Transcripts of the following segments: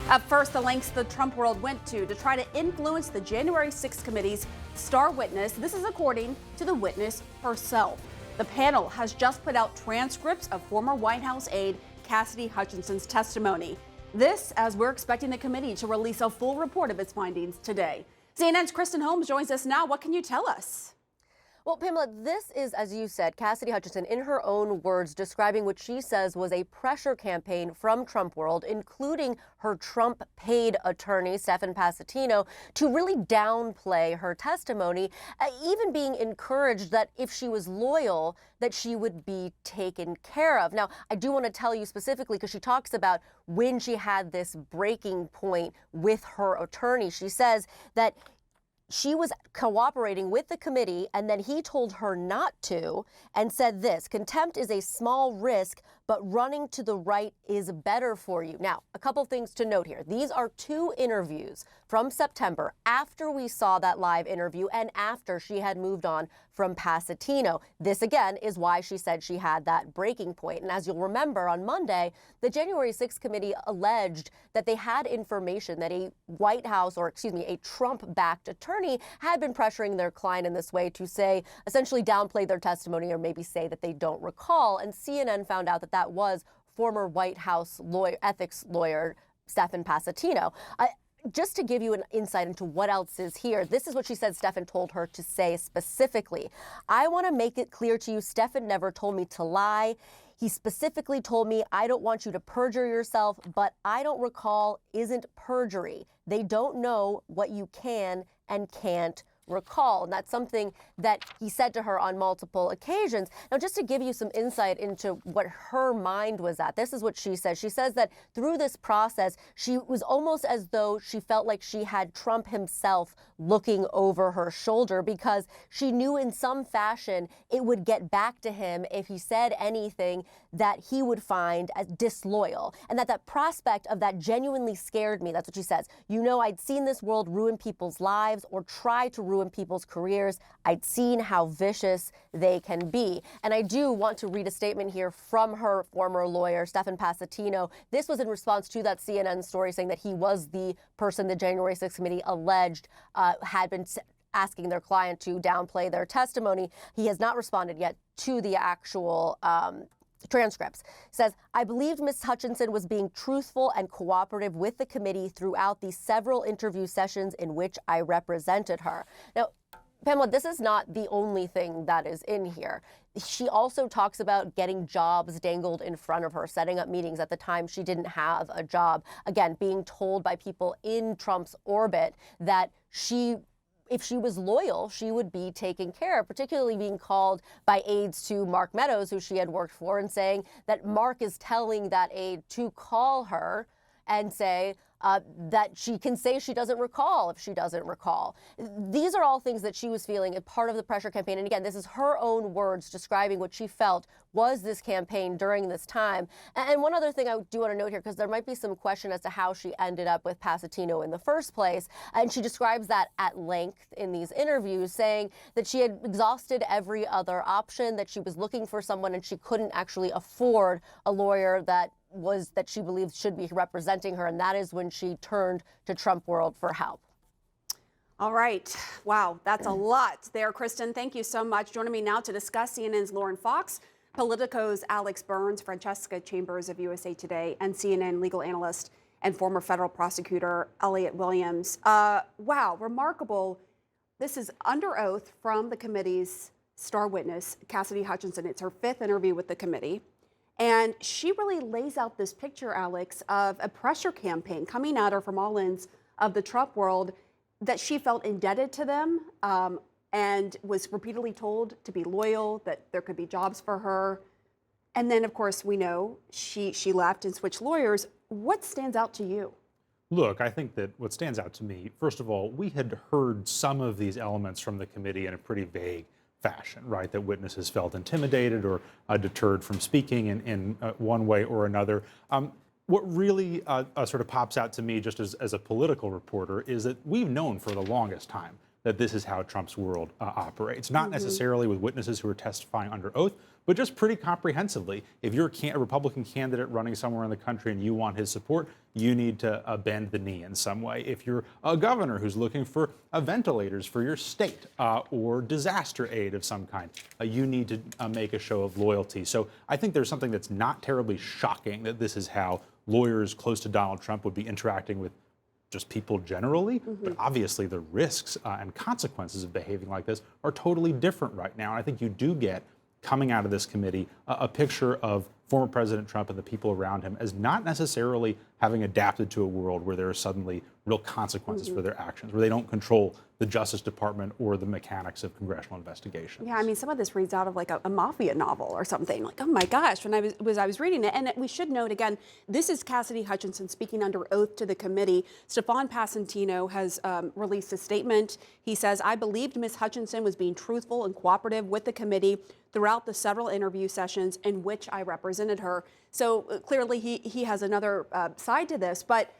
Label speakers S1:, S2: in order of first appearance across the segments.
S1: Up first, the lengths the Trump world went to try to influence the January 6th committee's star witness. This is according to the witness herself. The panel has just put out transcripts of former White House aide Cassidy Hutchinson's testimony. This as we're expecting the committee to release a full report of its findings today. CNN's Kristen Holmes joins us now. What can you tell us?
S2: Well, Pamela, this is, as you said, Cassidy Hutchinson, in her own words, describing what she says was a pressure campaign from Trump world, including her Trump-paid attorney, Stefan Passantino, to really downplay her testimony, even being encouraged that if she was loyal, that she would be taken care of. Now, I do want to tell you specifically, because she talks about when she had this breaking point with her attorney. She says that she was cooperating with the committee, and then he told her not to and said this: contempt is a small risk, but running to the right is better for you. Now, a couple things to note here. These are two interviews from September after we saw that live interview and after she had moved on from Passantino. This, again, is why she said she had that breaking point. And as you'll remember, on Monday, the January 6th committee alleged that they had information that a White House, or excuse me, a Trump-backed attorney had been pressuring their client in this way to say, essentially downplay their testimony or maybe say that they don't recall. And CNN found out that that was former White House ethics lawyer Stefan Passantino. Just to give you an insight into what else is here, this is what she said Stefan told her to say specifically. I want to make it clear to you, Stefan never told me to lie. He specifically told me, I don't want you to perjure yourself, but I don't recall isn't perjury. They don't know what you can and can't recall. And that's something that he said to her on multiple occasions. Now, just to give you some insight into what her mind was at, this is what she says. She says that through this process, she was almost as though she felt like she had Trump himself looking over her shoulder, because she knew in some fashion it would get back to him if he said anything that he would find as disloyal. And that prospect of that genuinely scared me. That's what she says. You know, I'd seen this world ruin people's lives or try to ruin people's careers. I'd seen how vicious they can be. And I do want to read a statement here from her former lawyer, Stefan Passantino. This was in response to that CNN story saying that he was the person the January 6th committee alleged had been asking their client to downplay their testimony. He has not responded yet to the actual transcripts. Says, I believed Ms. Hutchinson was being truthful and cooperative with the committee throughout the several interview sessions in which I represented her. Now, Pamela, this is not the only thing that is in here. She also talks about getting jobs dangled in front of her, setting up meetings at the time she didn't have a job. Again, being told by people in Trump's orbit that if she was loyal, she would be taken care of, particularly being called by aides to Mark Meadows, who she had worked for, and saying that Mark is telling that aide to call her and say that she can say she doesn't recall if she doesn't recall. These are all things that she was feeling as part of the pressure campaign. And again, this is her own words describing what she felt was this campaign during this time. And one other thing I do want to note here, because there might be some question as to how she ended up with Passantino in the first place. And she describes that at length in these interviews, saying that she had exhausted every other option, that she was looking for someone and she couldn't actually afford a lawyer that she believed should be representing her. And that is when she turned to Trump world for help.
S1: All right. Wow, that's a lot there, Kristen. Thank you so much. Joining me now to discuss CNN's Lauren Fox, Politico's Alex Burns, Francesca Chambers of USA Today, and CNN legal analyst and former federal prosecutor Elliot Williams. Wow, remarkable. This is under oath from the committee's star witness, Cassidy Hutchinson. It's her fifth interview with the committee. And she really lays out this picture, Alex, of a pressure campaign coming at her from all ends of the Trump world, that she felt indebted to them and was repeatedly told to be loyal, that there could be jobs for her. And then, of course, we know she left and switched lawyers. What stands out to you?
S3: Look, I think that what stands out to me, first of all, we had heard some of these elements from the committee in a pretty vague fashion, right? That witnesses felt intimidated or deterred from speaking in one way or another. What really sort of pops out to me just as a political reporter is that we've known for the longest time that this is how Trump's world operates. Not necessarily with witnesses who are testifying under oath, but just pretty comprehensively. If you're a Republican candidate running somewhere in the country and you want his support, you need to bend the knee in some way. If you're a governor who's looking for ventilators for your state or disaster aid of some kind, you need to make a show of loyalty. So I think there's something that's not terribly shocking that this is how lawyers close to Donald Trump would be interacting with just people generally, but obviously the risks and consequences of behaving like this are totally different right now. And I think you do get, coming out of this committee, a picture of former President Trump and the people around him as not necessarily having adapted to a world where there are suddenly real consequences for their actions, where they don't control the Justice Department or the mechanics of congressional investigations.
S1: Yeah, I mean, some of this reads out of like a mafia novel or something. Like, oh my gosh, when I was reading it. And we should note again, this is Cassidy Hutchinson speaking under oath to the committee. Stefan Passantino has released a statement. He says, I believed Ms. Hutchinson was being truthful and cooperative with the committee throughout the several interview sessions in which I represented her. So clearly he has another side to this. But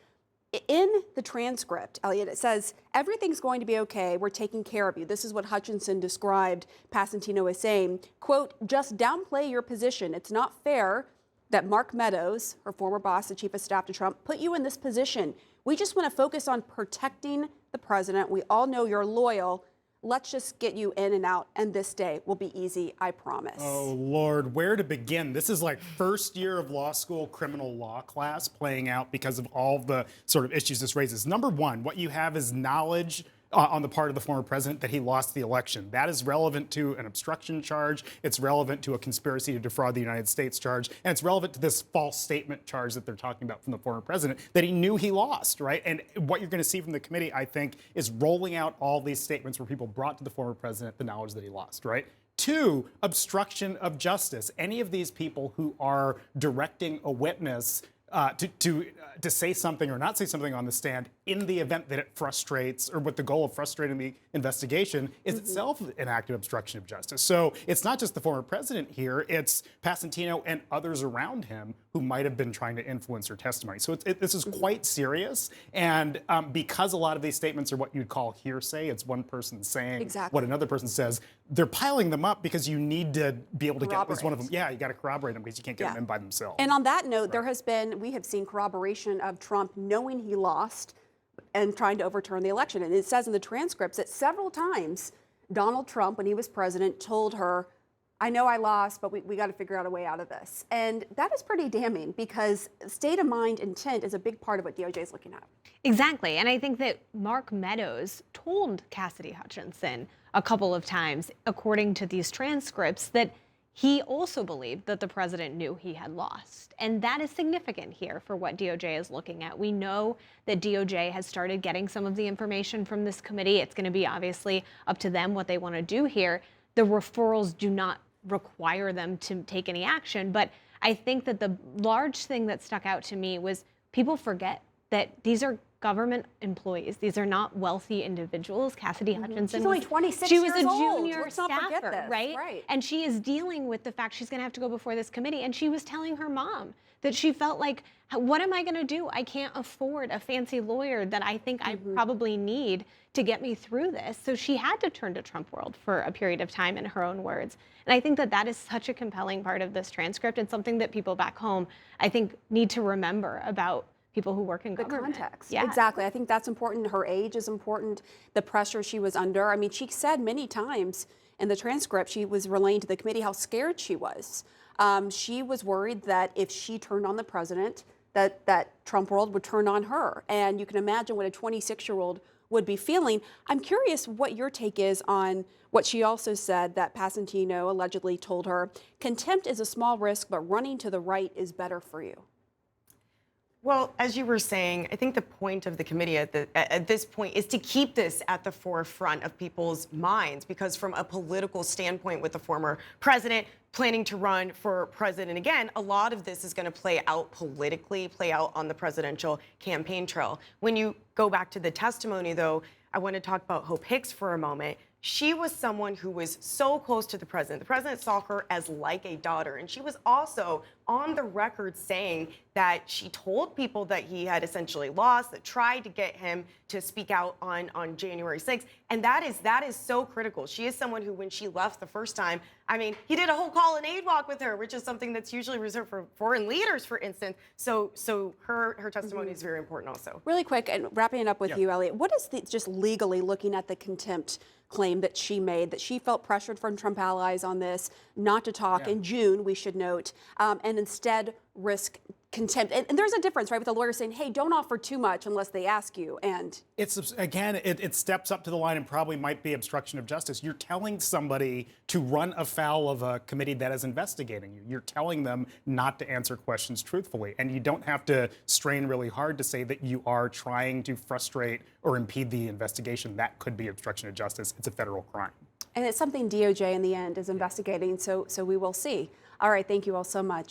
S1: in the transcript, Elliot, it says, everything's going to be okay. We're taking care of you. This is what Hutchinson described Passantino as saying, quote, just downplay your position. It's not fair that Mark Meadows, her former boss, the chief of staff to Trump, put you in this position. We just want to focus on protecting the president. We all know you're loyal. Let's just get you in and out, and this day will be easy, I promise.
S4: Oh, Lord, where to begin? This is like first year of law school criminal law class playing out because of all the sort of issues this raises. Number one, what you have is knowledge on the part of the former president that he lost the election. That is relevant to an obstruction charge. It's relevant to a conspiracy to defraud the United States charge. And it's relevant to this false statement charge that they're talking about from the former president, that he knew he lost, right? And what you're going to see from the committee, I think, is rolling out all these statements where people brought to the former president the knowledge that he lost, right? Two, obstruction of justice. Any of these people who are directing a witness to say something or not say something on the stand in the event that it frustrates, or with the goal of frustrating the investigation, is itself an act of obstruction of justice. So it's not just the former president here, it's Passantino and others around him who might have been trying to influence her testimony. So this is quite serious. And because a lot of these statements are what you'd call hearsay, it's one person saying what another person says, they're piling them up because you need to be able to get at least one of them. Yeah, you got to corroborate them because you can't get them in by themselves.
S1: And on that note, we have seen corroboration of Trump knowing he lost and trying to overturn the election. And it says in the transcripts that several times Donald Trump, when he was president, told her, I know I lost, but we got to figure out a way out of this. And that is pretty damning because state of mind intent is a big part of what DOJ is looking at.
S5: Exactly. And I think that Mark Meadows told Cassidy Hutchinson a couple of times, according to these transcripts, that he also believed that the president knew he had lost. And that is significant here for what DOJ is looking at. We know that DOJ has started getting some of the information from this committee. It's going to be obviously up to them what they want to do here. The referrals do not require them to take any action. But I think that the large thing that stuck out to me was people forget that these are government employees. These are not wealthy individuals. Cassidy Hutchinson.
S1: She's only 26
S5: She was
S1: years
S5: a
S1: old.
S5: junior
S1: Let's not forget
S5: staffer,
S1: this.
S5: right? And she is dealing with the fact she's going to have to go before this committee. And she was telling her mom that she felt like, what am I going to do? I can't afford a fancy lawyer that I think I probably need to get me through this. So she had to turn to Trump World for a period of time, in her own words. And I think that that is such a compelling part of this transcript and something that people back home, I think, need to remember about people who work in government.
S1: The context. Yeah. Exactly. I think that's important. Her age is important. The pressure she was under. I mean, she said many times in the transcript, she was relaying to the committee how scared she was. She was worried that if she turned on the president, that Trump World would turn on her. And you can imagine what a 26-year-old would be feeling. I'm curious what your take is on what she also said that Passantino allegedly told her. Contempt is a small risk, but running to the right is better for you.
S6: Well, as you were saying, I think the point of the committee at this point is to keep this at the forefront of people's minds, because from a political standpoint, with the former president planning to run for president again, a lot of this is going to play out politically, play out on the presidential campaign trail. When you go back to the testimony, though, I want to talk about Hope Hicks for a moment. She was someone who was so close to the president. The president saw her as like a daughter. And she was also on the record saying that that she told people that he had essentially lost, that tried to get him to speak out on January 6th. And that is so critical. She is someone who, when she left the first time, I mean, he did a whole call and aid walk with her, which is something that's usually reserved for foreign leaders, for instance. So her testimony is very important also.
S1: Really quick, and wrapping it up with you, Elliot, what is just legally looking at the contempt claim that she made, that she felt pressured from Trump allies on this, not to talk in June, we should note, and instead risk contempt. And there's a difference, right, with the lawyer saying, hey, don't offer too much unless they ask you. And
S4: It's, again, it steps up to the line and probably might be obstruction of justice. You're telling somebody to run afoul of a committee that is investigating you. You're telling them not to answer questions truthfully. And you don't have to strain really hard to say that you are trying to frustrate or impede the investigation. That could be obstruction of justice. It's a federal crime.
S1: it's something DOJ in the end is investigating, so we will see. All right, thank you all so much.